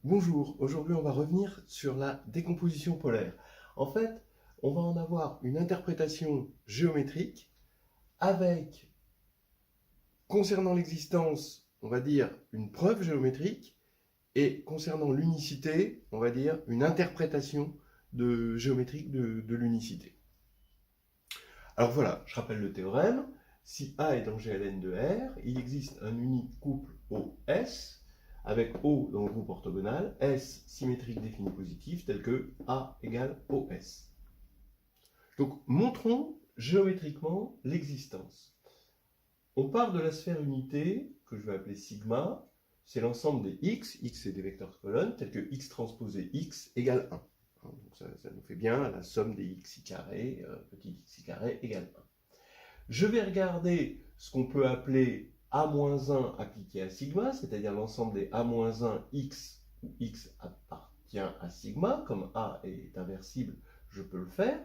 Bonjour, aujourd'hui on va revenir sur la décomposition polaire. En fait, on va en avoir une interprétation géométrique avec, concernant l'existence, on va dire une preuve géométrique, et concernant l'unicité, on va dire une interprétation géométrique de l'unicité. Alors voilà, je rappelle le théorème. Si A est dans GLN de R, il existe un unique couple OS avec O dans le groupe orthogonal, S symétrique défini positif, tel que A égale OS. Donc montrons géométriquement l'existence. On part de la sphère unité, que je vais appeler sigma, c'est l'ensemble des x c'est des vecteurs de colonne, tels que x transposé x égale 1. Donc ça nous fait bien la somme des xi carré, petit xi carré égale 1. Je vais regarder ce qu'on peut appeler A-1 appliqué à sigma, c'est-à-dire l'ensemble des A-1 x où x appartient à sigma. Comme A est inversible, je peux le faire.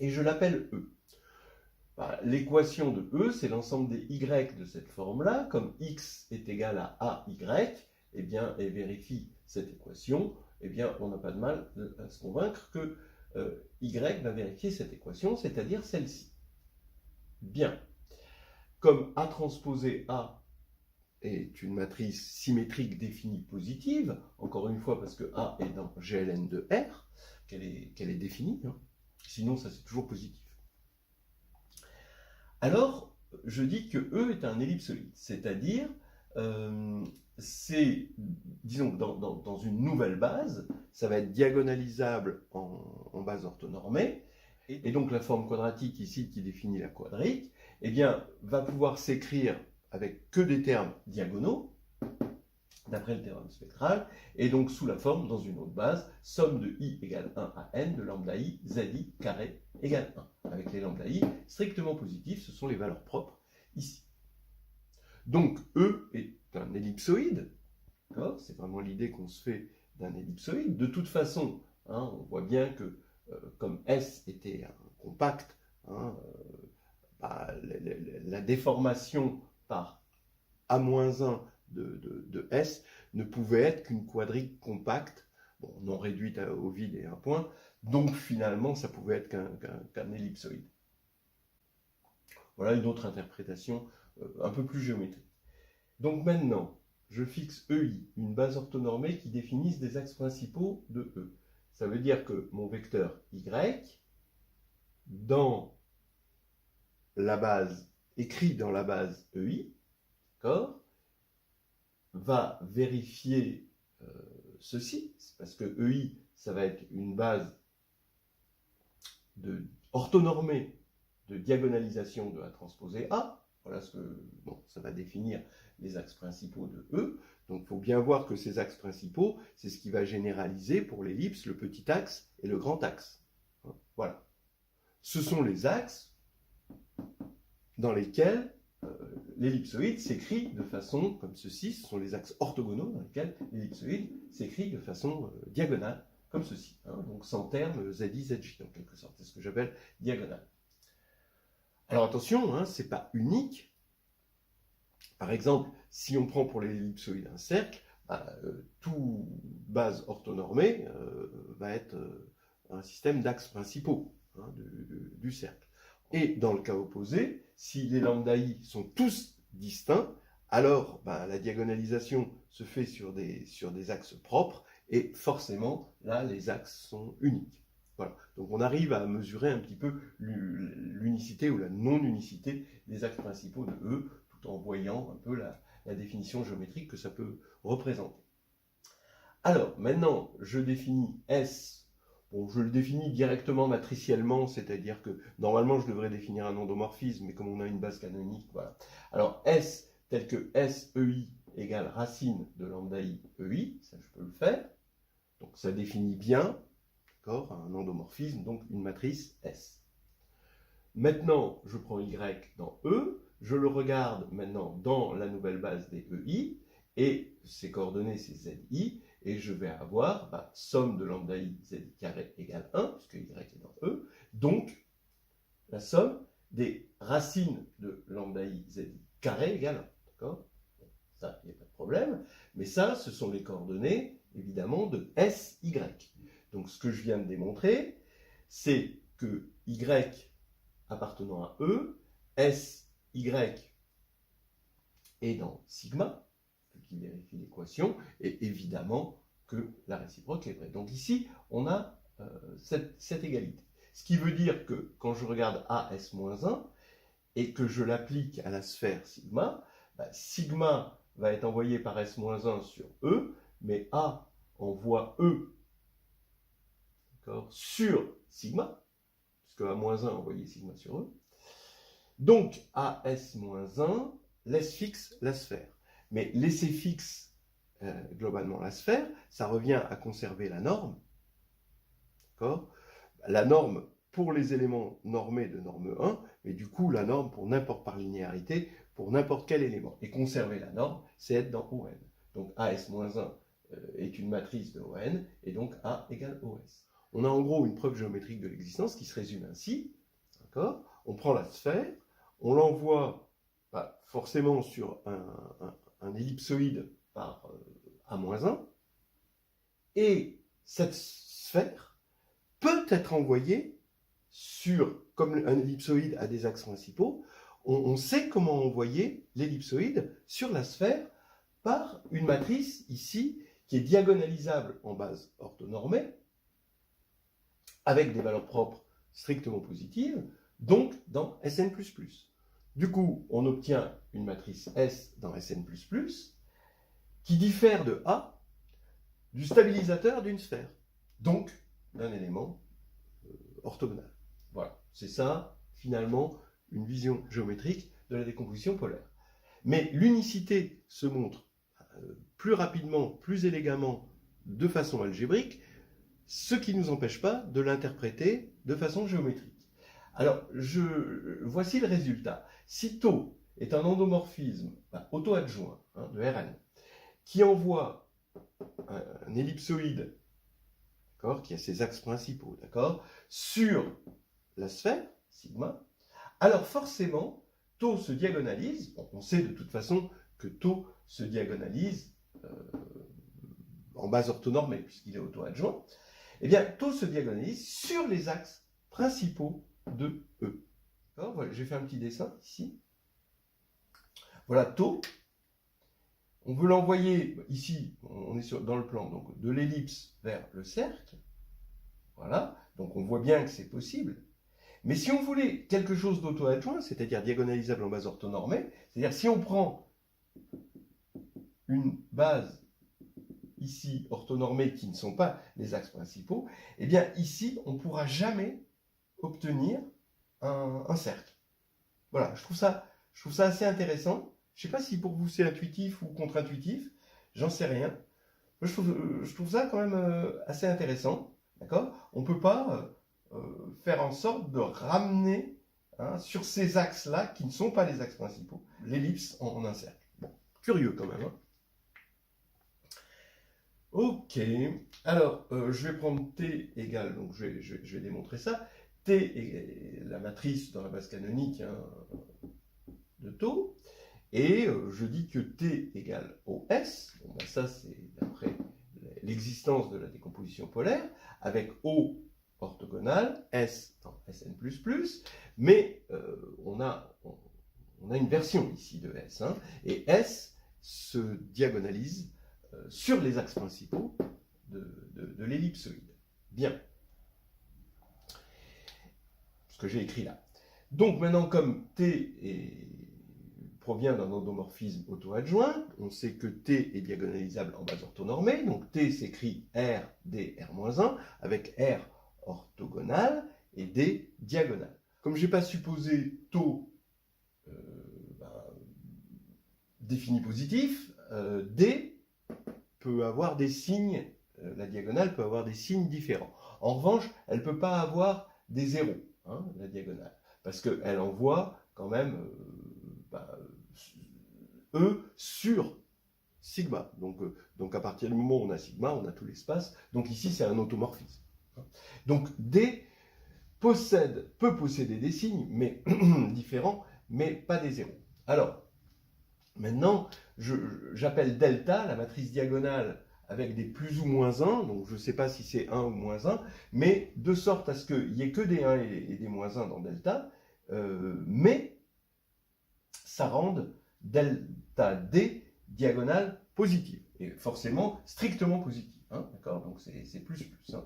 Et je l'appelle E. L'équation de E, c'est l'ensemble des y de cette forme-là. Comme x est égal à AY, eh bien, et vérifie cette équation, eh bien, on n'a pas de mal à se convaincre que y va vérifier cette équation, c'est-à-dire celle-ci. Bien. Comme A transposé A est une matrice symétrique définie positive, encore une fois parce que A est dans GLN de R, qu'elle est définie, hein. Sinon ça c'est toujours positif. Alors, je dis que E est un ellipsoïde, c'est-à-dire, c'est, disons, dans une nouvelle base, ça va être diagonalisable en base orthonormée, et donc la forme quadratique ici qui définit la quadrique, eh bien, va pouvoir s'écrire avec que des termes diagonaux, d'après le théorème spectral, et donc sous la forme, dans une autre base, somme de i égale 1 à n de lambda i, zi carré égale 1. Avec les lambda i strictement positifs, ce sont les valeurs propres ici. Donc E est un ellipsoïde, c'est vraiment l'idée qu'on se fait d'un ellipsoïde. De toute façon, hein, on voit bien que comme S était un compact, hein, la déformation par A-1 de S ne pouvait être qu'une quadrique compacte, bon, non réduite au vide et à un point, donc finalement ça pouvait être qu'un ellipsoïde. Voilà une autre interprétation un peu plus géométrique. Donc maintenant, je fixe EI, une base orthonormée qui définisse des axes principaux de E. Ça veut dire que mon vecteur Y, dans la base, écrit dans la base EI, d'accord, va vérifier ceci, parce que EI, ça va être une base orthonormée de diagonalisation de A transposé A. Voilà ce que, bon, ça va définir les axes principaux de E. Donc il faut bien voir que ces axes principaux, c'est ce qui va généraliser pour l'ellipse le petit axe et le grand axe. Voilà. Ce sont les axes dans lesquels l'ellipsoïde s'écrit de façon comme ceci. Ce sont les axes orthogonaux dans lesquels l'ellipsoïde s'écrit de façon diagonale, comme ceci. Hein, donc sans terme ZI, ZJ, en quelque sorte. C'est ce que j'appelle diagonale. Alors attention, hein, ce n'est pas unique. Par exemple, si on prend pour l'ellipsoïde un cercle, tout base orthonormée va être un système d'axes principaux, hein, du cercle. Et dans le cas opposé, si les lambda i sont tous distincts, alors la diagonalisation se fait sur des axes propres, et forcément, là, les axes sont uniques. Voilà. Donc on arrive à mesurer un petit peu l'unicité ou la non-unicité des axes principaux de E, tout en voyant un peu la définition géométrique que ça peut représenter. Alors, maintenant, je définis S. Bon, je le définis directement matriciellement, c'est-à-dire que normalement je devrais définir un endomorphisme, mais comme on a une base canonique, voilà. Alors S tel que SEI égale racine de lambda i EI, ça je peux le faire. Donc ça définit bien, d'accord, un endomorphisme, donc une matrice S. Maintenant, je prends Y dans E, je le regarde maintenant dans la nouvelle base des EI, et ses coordonnées c'est ZI, et je vais avoir somme de lambda i zi carré égale 1, puisque y est dans E, donc la somme des racines de lambda i zi carré égale 1. D'accord ? ça, il n'y a pas de problème. Mais ça, ce sont les coordonnées, évidemment, de SY. Donc, ce que je viens de démontrer, c'est que Y appartenant à E, SY est dans sigma, qui vérifie l'équation, et évidemment que la réciproque est vraie. Donc ici, on a cette égalité. Ce qui veut dire que quand je regarde AS-1 et que je l'applique à la sphère sigma, sigma va être envoyé par S-1 sur E, mais A envoie E sur sigma, puisque A-1 a envoyé sigma sur E. Donc AS-1 laisse fixe la sphère. Mais laisser fixe globalement la sphère, ça revient à conserver la norme. La norme pour les éléments normés de norme 1, mais du coup la norme pour n'importe par linéarité, pour n'importe quel élément. Et conserver la norme, c'est être dans ON. Donc AS-1 est une matrice de ON, et donc A égale OS. On a en gros une preuve géométrique de l'existence qui se résume ainsi. On prend la sphère, on l'envoie forcément sur un ellipsoïde par A-1, et cette sphère peut être envoyée sur, comme un ellipsoïde a des axes principaux, on sait comment envoyer l'ellipsoïde sur la sphère par une matrice ici qui est diagonalisable en base orthonormée, avec des valeurs propres strictement positives, donc dans Sn++. Du coup, on obtient une matrice S dans Sn++, qui diffère de A du stabilisateur d'une sphère, donc d'un élément orthogonal. Voilà, c'est ça, finalement, une vision géométrique de la décomposition polaire. Mais l'unicité se montre plus rapidement, plus élégamment, de façon algébrique, ce qui ne nous empêche pas de l'interpréter de façon géométrique. Alors, voici le résultat. Si tau est un endomorphisme auto-adjoint de Rn, qui envoie un ellipsoïde qui a ses axes principaux, sur la sphère, sigma, alors forcément, tau se diagonalise. On sait de toute façon que tau se diagonalise en base orthonormée, puisqu'il est auto-adjoint. Eh bien, tau se diagonalise sur les axes principaux de E. Voilà, j'ai fait un petit dessin ici. Voilà tau. On veut l'envoyer ici, on est dans le plan, donc de l'ellipse vers le cercle. Voilà, donc on voit bien que c'est possible. Mais si on voulait quelque chose d'auto-adjoint, c'est-à-dire diagonalisable en base orthonormée, c'est-à-dire si on prend une base ici orthonormées qui ne sont pas les axes principaux, eh bien ici, on ne pourra jamais obtenir un cercle. Voilà, je trouve ça assez intéressant. Je ne sais pas si pour vous c'est intuitif ou contre-intuitif, j'en sais rien. Je trouve ça quand même assez intéressant. D'accord ? On ne peut pas faire en sorte de ramener sur ces axes-là, qui ne sont pas les axes principaux, l'ellipse en un cercle. Bon, curieux quand même. Ok, alors je vais prendre T égale, donc je vais démontrer ça. T est la matrice dans la base canonique de tau, et je dis que T égale OS, bon, ça c'est d'après l'existence de la décomposition polaire, avec O orthogonal, S dans Sn++, mais on a une version ici de S, et S se diagonalise sur les axes principaux de l'ellipsoïde. Bien. Ce que j'ai écrit là. Donc maintenant, comme T provient d'un endomorphisme auto-adjoint, on sait que T est diagonalisable en base orthonormée, donc T s'écrit R, D, R-1, avec R orthogonal et D diagonal. Comme je n'ai pas supposé tau défini positif, D peut avoir des signes, la diagonale peut avoir des signes différents. En revanche, elle ne peut pas avoir des zéros, la diagonale, parce qu'elle envoie quand même E sur sigma. Donc à partir du moment où on a sigma, on a tout l'espace. Donc ici, c'est un automorphisme. Donc D peut posséder des signes mais différents, mais pas des zéros. Alors, Maintenant, j'appelle delta la matrice diagonale avec des plus ou moins 1, donc je ne sais pas si c'est 1 ou moins 1, mais de sorte à ce qu'il n'y ait que des 1 et des moins 1 dans delta, mais ça rende delta D diagonale positive, et forcément strictement positive, hein, d'accord? Donc c'est plus plus, hein.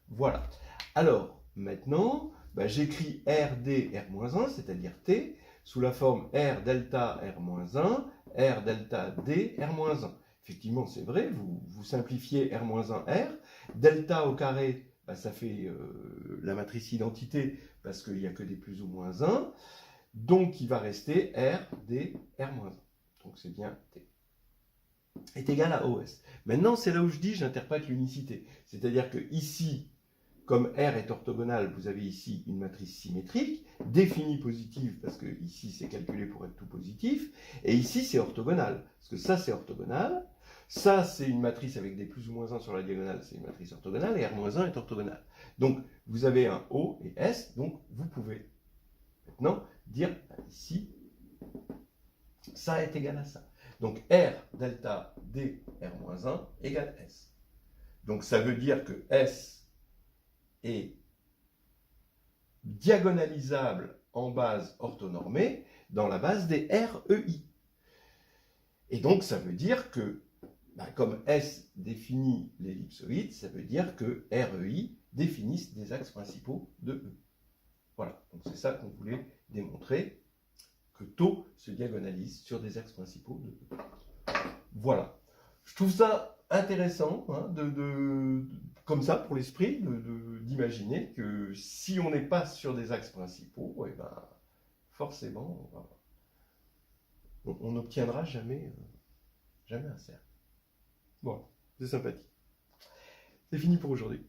Voilà. Alors, maintenant, j'écris RD R-1, c'est-à-dire T, sous la forme R delta R-1, R delta D R-1. Effectivement, c'est vrai, vous simplifiez R-1 R, delta au carré, ça fait la matrice identité, parce qu'il n'y a que des plus ou moins 1, donc il va rester R, D, R-1. Donc c'est bien T. Est égal à OS. Maintenant, c'est là où je dis, j'interprète l'unicité. C'est-à-dire que ici, comme R est orthogonal, vous avez ici une matrice symétrique, définie positive, parce que ici c'est calculé pour être tout positif, et ici c'est orthogonal, parce que ça c'est orthogonal, ça c'est une matrice avec des plus ou moins 1 sur la diagonale, c'est une matrice orthogonale, et R-1 est orthogonal. Donc vous avez un O et S, donc vous pouvez maintenant dire ici, ça est égal à ça. Donc R delta D R-1 égale S. Donc ça veut dire que S est diagonalisable en base orthonormée dans la base des REI. Et donc ça veut dire que, comme S définit l'ellipsoïde, ça veut dire que REI définissent des axes principaux de E. Voilà, donc c'est ça qu'on voulait démontrer, que tau se diagonalise sur des axes principaux de E. Voilà. Je trouve ça intéressant, hein, comme ça, pour l'esprit, d'imaginer que si on n'est pas sur des axes principaux, eh ben, forcément, on n'obtiendra jamais un cercle. Bon, c'est sympathique. C'est fini pour aujourd'hui.